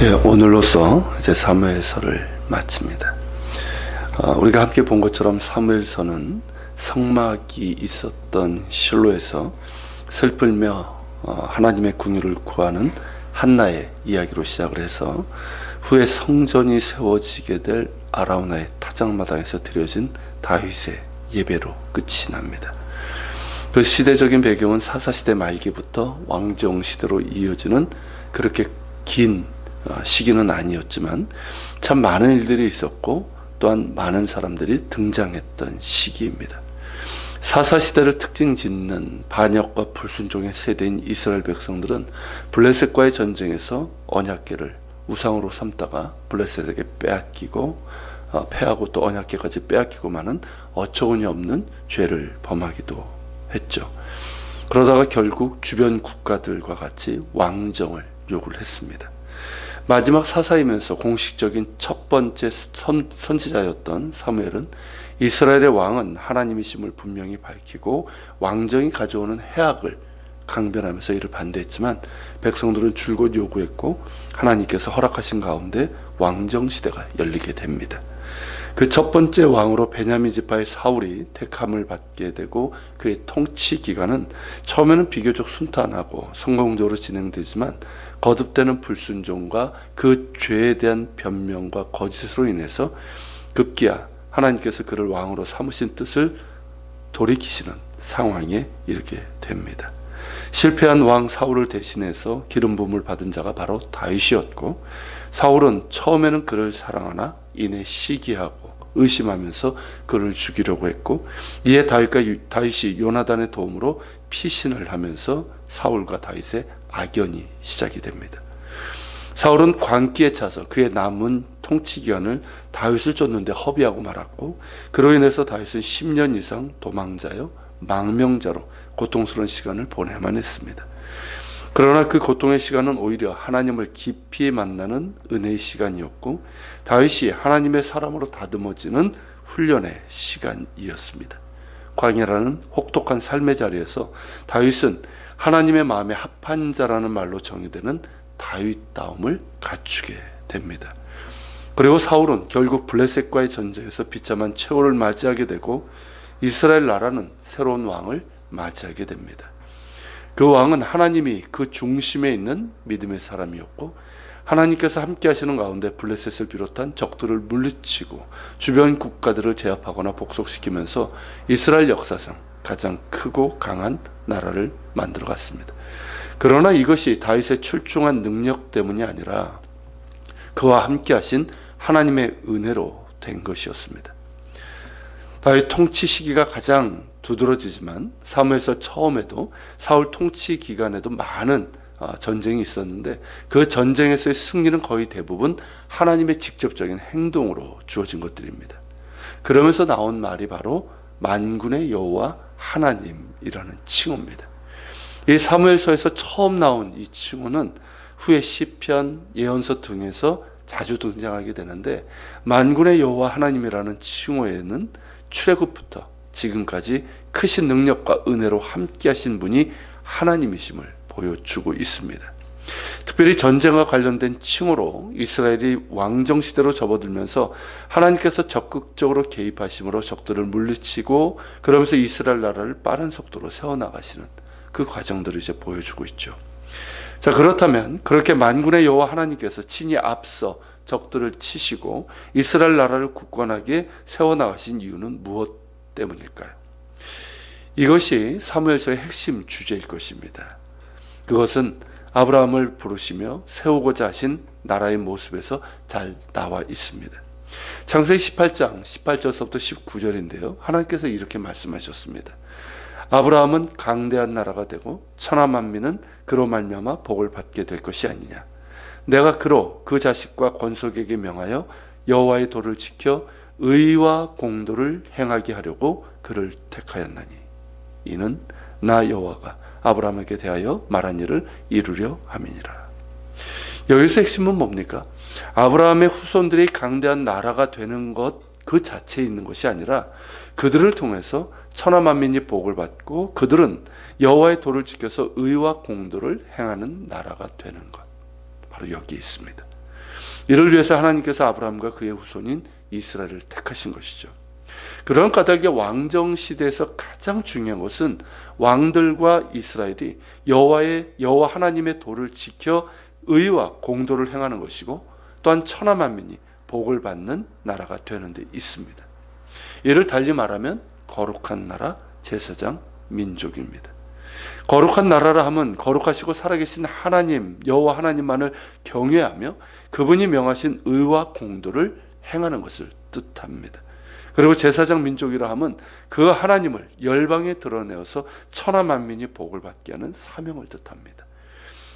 예, 오늘로써 이제 사무엘서를 마칩니다. 우리가 함께 본 것처럼 사무엘서는 성막이 있었던 실로에서 슬플며 하나님의 궁유를 구하는 한나의 이야기로 시작을 해서 후에 성전이 세워지게 될 아라우나의 타작마당에서 드려진 다윗의 예배로 끝이 납니다. 그 시대적인 배경은 사사시대 말기부터 왕정시대로 이어지는 그렇게 긴 시기는 아니었지만 참 많은 일들이 있었고 또한 많은 사람들이 등장했던 시기입니다. 사사시대를 특징 짓는 반역과 불순종의 세대인 이스라엘 백성들은 블레셋과의 전쟁에서 언약궤를 우상으로 삼다가 블레셋에게 빼앗기고 패하고 또 언약궤까지 빼앗기고 마는 어처구니 없는 죄를 범하기도 했죠. 그러다가 결국 주변 국가들과 같이 왕정을 요구를 했습니다. 마지막 사사이면서 공식적인 첫 번째 선지자였던 사무엘은 이스라엘의 왕은 하나님이심을 분명히 밝히고 왕정이 가져오는 해악을 강변하면서 이를 반대했지만 백성들은 줄곧 요구했고 하나님께서 허락하신 가운데 왕정 시대가 열리게 됩니다. 그 첫 번째 왕으로 베냐민 지파의 사울이 택함을 받게 되고 그의 통치 기간은 처음에는 비교적 순탄하고 성공적으로 진행되지만 거듭되는 불순종과 그 죄에 대한 변명과 거짓으로 인해서 급기야 하나님께서 그를 왕으로 삼으신 뜻을 돌이키시는 상황에 이르게 됩니다. 실패한 왕 사울을 대신해서 기름 부음을 받은 자가 바로 다윗이었고, 사울은 처음에는 그를 사랑하나 이내 시기하고 의심하면서 그를 죽이려고 했고, 이에 다윗이 요나단의 도움으로 피신을 하면서 사울과 다윗의 악연이 시작이 됩니다. 사울은 광기에 차서 그의 남은 통치 기간을 다윗을 쫓는데 허비하고 말았고, 그로 인해서 다윗은 10년 이상 도망자여 망명자로 고통스러운 시간을 보내야만 했습니다. 그러나 그 고통의 시간은 오히려 하나님을 깊이 만나는 은혜의 시간이었고, 다윗이 하나님의 사람으로 다듬어지는 훈련의 시간이었습니다. 광야라는 혹독한 삶의 자리에서 다윗은 하나님의 마음에 합한 자라는 말로 정의되는 다윗다움을 갖추게 됩니다. 그리고 사울은 결국 블레셋과의 전쟁에서 비참한 최후를 맞이하게 되고 이스라엘 나라는 새로운 왕을 맞이하게 됩니다. 그 왕은 하나님이 그 중심에 있는 믿음의 사람이었고, 하나님께서 함께 하시는 가운데 블레셋을 비롯한 적들을 물리치고 주변 국가들을 제압하거나 복속시키면서 이스라엘 역사상 가장 크고 강한 나라를 만들어 갔습니다. 그러나 이것이 다윗의 출중한 능력 때문이 아니라 그와 함께 하신 하나님의 은혜로 된 것이었습니다. 다윗 통치 시기가 가장 두드러지지만 사무엘서 처음에도 사울 통치 기간에도 많은 전쟁이 있었는데 그 전쟁에서의 승리는 거의 대부분 하나님의 직접적인 행동으로 주어진 것들입니다. 그러면서 나온 말이 바로 만군의 여호와 하나님이라는 칭호입니다. 이 사무엘서에서 처음 나온 이 칭호는 후에 시편, 예언서 등에서 자주 등장하게 되는데, 만군의 여호와 하나님이라는 칭호에는 출애굽부터 지금까지 크신 능력과 은혜로 함께 하신 분이 하나님이심을 보여주고 있습니다. 특별히 전쟁과 관련된 칭호로 이스라엘이 왕정시대로 접어들면서 하나님께서 적극적으로 개입하심으로 적들을 물리치고 그러면서 이스라엘 나라를 빠른 속도로 세워나가시는 그 과정들을 이제 보여주고 있죠. 자, 그렇다면 그렇게 만군의 여호와 하나님께서 친히 앞서 적들을 치시고 이스라엘 나라를 굳건하게 세워나가신 이유는 무엇 때문일까요? 이것이 사무엘서의 핵심 주제일 것입니다. 그것은 아브라함을 부르시며 세우고자 하신 나라의 모습에서 잘 나와 있습니다. 창세기 18장 18절부터 19절인데요. 하나님께서 이렇게 말씀하셨습니다. 아브라함은 강대한 나라가 되고 천하 만민은 그로 말미암아 복을 받게 될 것이 아니냐. 내가 그로 그 자식과 권속에게 명하여 여호와의 도를 지켜 의와 공도를 행하게 하려고 그를 택하였나니 이는 나 여호와가 아브라함에게 대하여 말한 일을 이루려 함이니라. 여기서 핵심은 뭡니까? 아브라함의 후손들이 강대한 나라가 되는 것 그 자체에 있는 것이 아니라 그들을 통해서 천하 만민이 복을 받고 그들은 여호와의 도를 지켜서 의와 공도를 행하는 나라가 되는 것, 바로 여기 있습니다. 이를 위해서 하나님께서 아브라함과 그의 후손인 이스라엘을 택하신 것이죠. 그런 까닭에 왕정 시대에서 가장 중요한 것은 왕들과 이스라엘이 여호와 하나님의 도를 지켜 의와 공도를 행하는 것이고, 또한 천하 만민이 복을 받는 나라가 되는 데 있습니다. 이를 달리 말하면 거룩한 나라, 제사장 민족입니다. 거룩한 나라라 함은 거룩하시고 살아계신 하나님, 여호와 하나님만을 경외하며 그분이 명하신 의와 공도를 행하는 것을 뜻합니다. 그리고 제사장 민족이라 함은 그 하나님을 열방에 드러내어서 천하 만민이 복을 받게 하는 사명을 뜻합니다.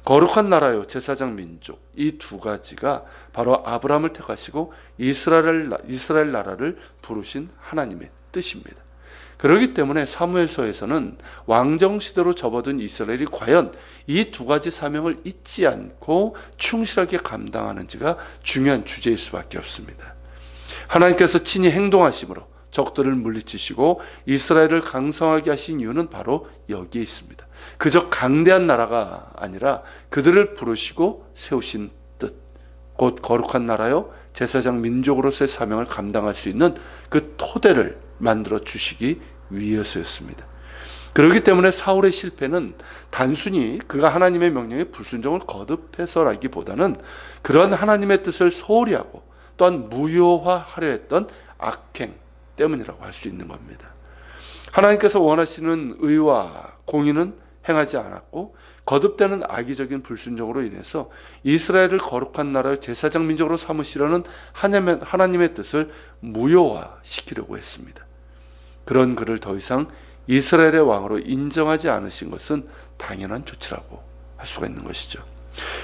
거룩한 나라요, 제사장 민족, 이 두 가지가 바로 아브라함을 택하시고 이스라엘 나라를 부르신 하나님의 뜻입니다. 그렇기 때문에 사무엘서에서는 왕정시대로 접어든 이스라엘이 과연 이 두 가지 사명을 잊지 않고 충실하게 감당하는지가 중요한 주제일 수밖에 없습니다. 하나님께서 친히 행동하심으로 적들을 물리치시고 이스라엘을 강성하게 하신 이유는 바로 여기에 있습니다. 그저 강대한 나라가 아니라 그들을 부르시고 세우신 뜻, 곧 거룩한 나라요, 제사장 민족으로서의 사명을 감당할 수 있는 그 토대를 만들어 주시기 위해서였습니다. 그렇기 때문에 사울의 실패는 단순히 그가 하나님의 명령에 불순종을 거듭해서라기보다는 그런 하나님의 뜻을 소홀히 하고 또한 무효화하려 했던 악행 때문이라고 할 수 있는 겁니다. 하나님께서 원하시는 의와 공의는 행하지 않았고 거듭되는 악의적인 불순종으로 인해서 이스라엘을 거룩한 나라의 제사장 민족으로 삼으시려는 하나님의 뜻을 무효화시키려고 했습니다. 그런 그를 더 이상 이스라엘의 왕으로 인정하지 않으신 것은 당연한 조치라고 할 수가 있는 것이죠.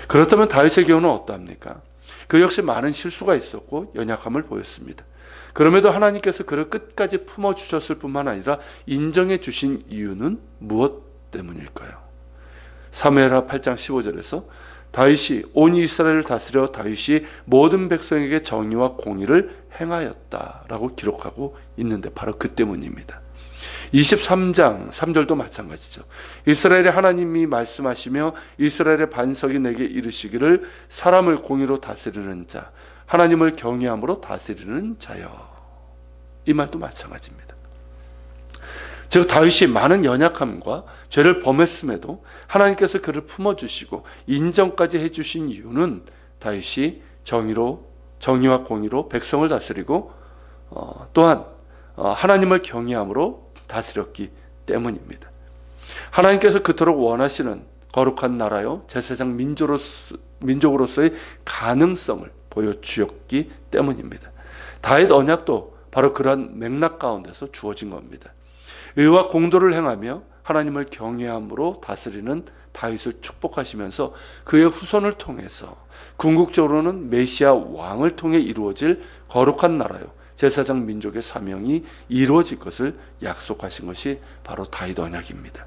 그렇다면 다윗의 경우는 어떠합니까? 그 역시 많은 실수가 있었고 연약함을 보였습니다. 그럼에도 하나님께서 그를 끝까지 품어주셨을 뿐만 아니라 인정해 주신 이유는 무엇 때문일까요? 사무엘하 8장 15절에서 다윗이 온 이스라엘을 다스려 다윗이 모든 백성에게 정의와 공의를 행하였다라고 기록하고 있는데 바로 그 때문입니다. 23장 3절도 마찬가지죠. 이스라엘의 하나님이 말씀하시며 이스라엘의 반석이 내게 이르시기를 사람을 공의로 다스리는 자, 하나님을 경외함으로 다스리는 자여. 이 말도 마찬가지입니다. 즉 다윗이 많은 연약함과 죄를 범했음에도 하나님께서 그를 품어주시고 인정까지 해주신 이유는 다윗이 정의와 공의로 백성을 다스리고 또한 하나님을 경외함으로 다스렸기 때문입니다. 하나님께서 그토록 원하시는 거룩한 나라요, 제사장 민족으로서의 가능성을 보여주었기 때문입니다. 다윗 언약도 바로 그러한 맥락 가운데서 주어진 겁니다. 의와 공도를 행하며 하나님을 경외함으로 다스리는 다윗을 축복하시면서 그의 후손을 통해서 궁극적으로는 메시아 왕을 통해 이루어질 거룩한 나라요, 제사장 민족의 사명이 이루어질 것을 약속하신 것이 바로 다윗 언약입니다.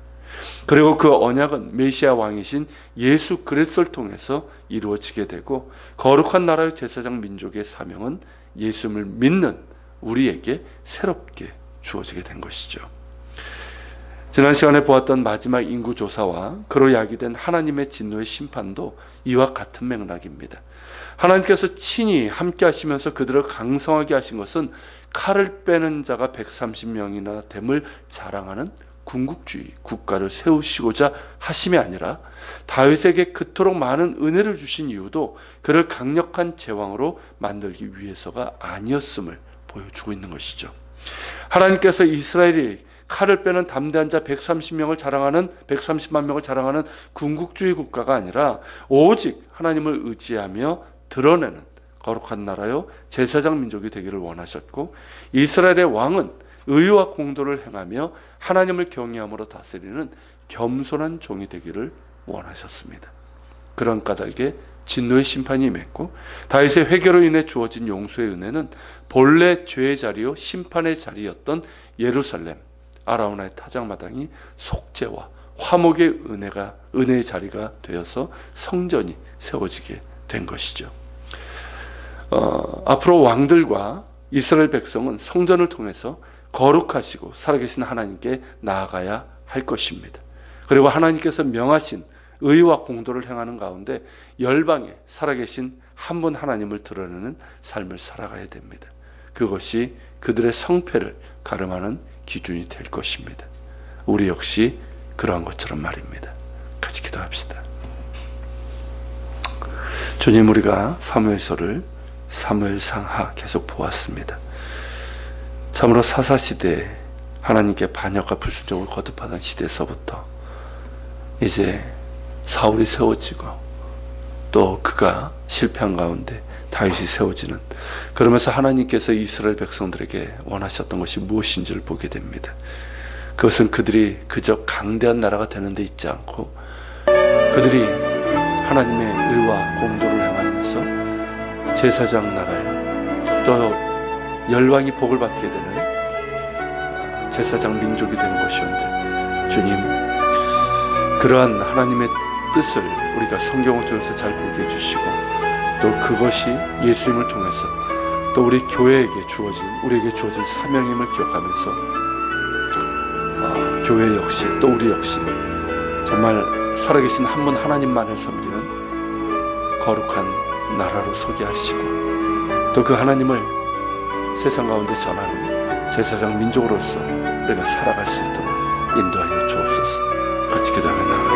그리고 그 언약은 메시아 왕이신 예수 그리스도를 통해서 이루어지게 되고 거룩한 나라의 제사장 민족의 사명은 예수를 믿는 우리에게 새롭게 주어지게 된 것이죠. 지난 시간에 보았던 마지막 인구조사와 그로 야기된 하나님의 진노의 심판도 이와 같은 맥락입니다. 하나님께서 친히 함께 하시면서 그들을 강성하게 하신 것은 칼을 빼는 자가 130명이나 됨을 자랑하는 군국주의 국가를 세우시고자 하심이 아니라 다윗에게 그토록 많은 은혜를 주신 이유도 그를 강력한 제왕으로 만들기 위해서가 아니었음을 보여주고 있는 것이죠. 하나님께서 이스라엘이 칼을 빼는 담대한 자 130만 명을 자랑하는 군국주의 국가가 아니라 오직 하나님을 의지하며 드러내는 거룩한 나라요, 제사장 민족이 되기를 원하셨고 이스라엘의 왕은 의와 공도를 행하며 하나님을 경외함으로 다스리는 겸손한 종이 되기를 원하셨습니다. 그런 까닭에 진노의 심판이 임했고 다윗의 회개로 인해 주어진 용서의 은혜는 본래 죄의 자리요 심판의 자리였던 예루살렘 아라우나의 타작마당이 속죄와 화목의 은혜의 자리가 되어서 성전이 세워지게 된 것이죠. 앞으로 왕들과 이스라엘 백성은 성전을 통해서 거룩하시고 살아계신 하나님께 나아가야 할 것입니다. 그리고 하나님께서 명하신 의와 공도를 행하는 가운데 열방에 살아계신 한 분 하나님을 드러내는 삶을 살아가야 됩니다. 그것이 그들의 성패를 가름하는 기준이 될 것입니다. 우리 역시 그러한 것처럼 말입니다. 같이 기도합시다. 주님, 우리가 사무엘서를 사무엘상하 계속 보았습니다. 참으로 사사시대에 하나님께 반역과 불순종을 거듭하던 시대에서부터 이제 사울이 세워지고 또 그가 실패한 가운데 다윗이 세워지는, 그러면서 하나님께서 이스라엘 백성들에게 원하셨던 것이 무엇인지를 보게 됩니다. 그것은 그들이 그저 강대한 나라가 되는 데 있지 않고 그들이 하나님의 의와 공도를 행하면서 제사장 나라에 또 열방이 복을 받게 되는 제사장 민족이 되는 것이었는데, 주님, 그러한 하나님의 뜻을 우리가 성경을 통해서 잘 보게 해주시고 또 그것이 예수님을 통해서 또 우리 교회에게 우리에게 주어진 사명임을 기억하면서 교회 역시 또 우리 역시 정말 살아계신 한 분 하나님만을 섬기는 거룩한 나라로 서게 하시고 또 그 하나님을 세상 가운데 전하는 제사장 민족으로서 우리가 살아갈 수 있도록 인도하여 주옵소서. 같이 기도하며 나아가겠습니다.